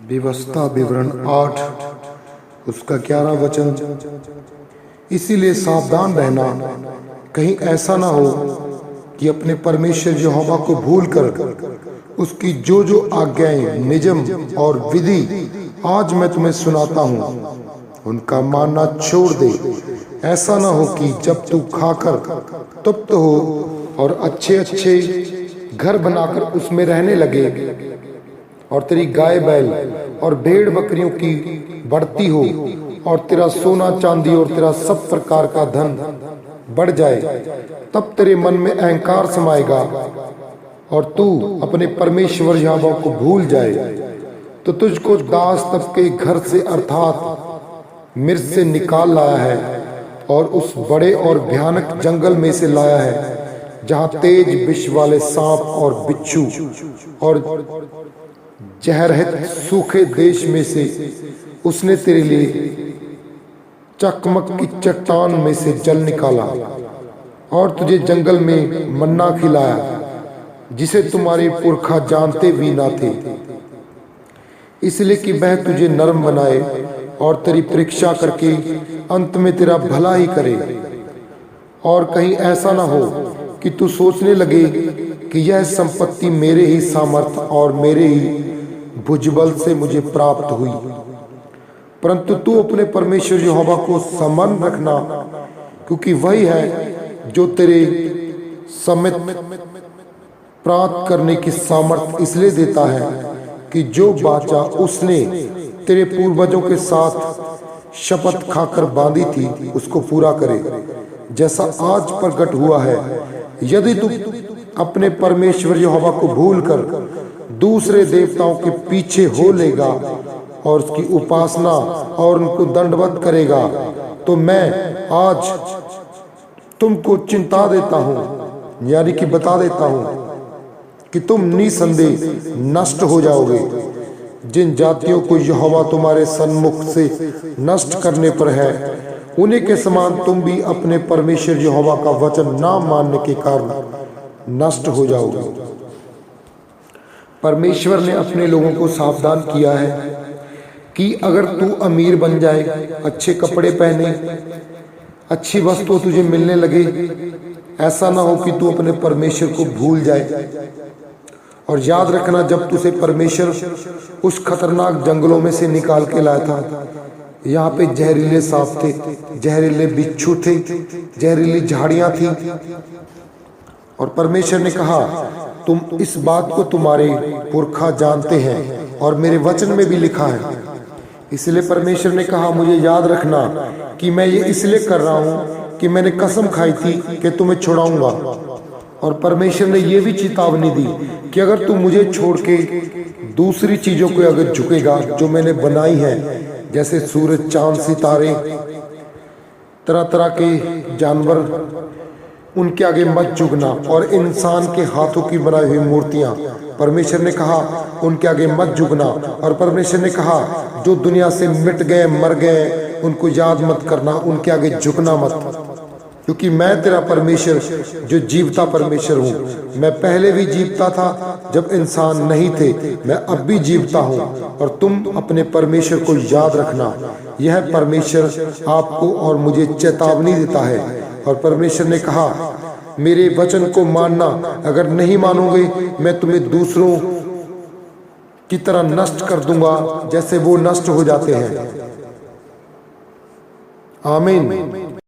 व्यवस्था विवरण 8 उसका 11 वचन। इसीलिए सावधान रहना, कहीं ऐसा ना हो कि अपने परमेश्वर यहोवा को भूलकर उसकी जो जो आज्ञाएं, नियम और विधि आज मैं तुम्हें सुनाता हूँ उनका मानना छोड़ दे। ऐसा ना हो कि जब तू खाकर तृप्त हो और अच्छे अच्छे घर बनाकर उसमें रहने लगे और तेरी गाय बैल और भेड़ बकरियों की बढ़ती हो और तेरा सोना चांदी और तेरा सब प्रकार का धन बढ़ जाए, तब तेरे मन में अहंकार समाएगा और तू अपने परमेश्वर यहोवा को भूल जाए, तो तुझको दास तब के घर से अर्थात मिस्र से निकाल लाया है और उस बड़े और भयानक जंगल में से लाया है जहां तेज विष वाले सांप और बिच्छू और जहरहित सूखे देश में से उसने तेरे लिए चकमक की चट्टान में से जल निकाला और तुझे जंगल में मन्ना खिलाया जिसे तुम्हारे पुरखा जानते भी ना थे, इसलिए कि वह तुझे नरम बनाए और तेरी परीक्षा करके अंत में तेरा भला ही करे। और कहीं ऐसा ना हो कि तू सोचने लगे कि यह संपत्ति मेरे ही सामर्थ और मेरे ही भुजबल से मुझे प्राप्त हुई, परंतु तू अपने परमेश्वर यहोवा को स्मरण रखना, क्योंकि वही है जो तेरे समेत प्राप्त करने की सामर्थ इसलिए देता है कि जो वाचा उसने तेरे पूर्वजों के साथ शपथ खाकर बांधी थी उसको पूरा करे, जैसा आज प्रकट हुआ है। यदि तू अपने परमेश्वर यहोवा को भूलकर दूसरे देवताओं के पीछे हो लेगा और उसकी उपासना और उनको दंडवत करेगा, तो मैं आज तुमको चिंता देता हूं, यानी कि बता देता हूं कि तुम निसंदेह नष्ट हो जाओगे। जिन जातियों को यहोवा तुम्हारे सन्मुख से नष्ट करने पर है, उन्हीं के समान तुम भी अपने परमेश्वर यहोवा का वचन ना मानने के कारण नष्ट हो जाओगे। परमेश्वर ने अपने लोगों को सावधान किया है कि अगर तू अमीर बन जाए, अच्छे कपड़े पहने, अच्छी वस्तु तुझे मिलने लगे, ऐसा ना हो कि तू अपने परमेश्वर को भूल जाए। और याद रखना, जब तुझे परमेश्वर उस खतरनाक जंगलों में से निकाल के लाया था, यहाँ पे जहरीले सांप थे, जहरीले बिच्छू थे, जहरीली झाड़ियां थी, और परमेश्वर ने कहा तुम इस बात को तुम्हारे पुरखा जानते हैं और मेरे वचन में भी लिखा है। इसलिए परमेश्वर ने कहा मुझे याद रखना कि मैं ये इसलिए कर रहा हूँ कि मैंने कसम खाई थी कि तुम्हें छुड़ाऊंगा। और परमेश्वर ने यह भी चेतावनी दी कि अगर तू मुझे छोड़ के दूसरी चीजों को अगर झुकेगा जो मैंने बनाई है, जैसे सूरज, चांद, सितारे, तरह तरह के जानवर, उनके आगे मत झुकना, और इंसान के हाथों की बनाई हुई मूर्तियां, परमेश्वर ने कहा उनके आगे मत झुकना। और परमेश्वर ने कहा जो दुनिया से मिट गए, मर गए, उनको याद मत करना, उनके आगे झुकना मत, क्योंकि मैं तेरा परमेश्वर जो जीवता परमेश्वर हूँ। मैं पहले भी जीवता था जब इंसान नहीं थे, मैं अब भी जीवता हूँ, और तुम अपने परमेश्वर को याद रखना। यह परमेश्वर आपको और मुझे चेतावनी देता है। और परमेश्वर ने कहा मेरे वचन को मानना, अगर नहीं मानोगे मैं तुम्हें दूसरों की तरह नष्ट कर दूंगा जैसे वो नष्ट हो जाते हैं। आमीन।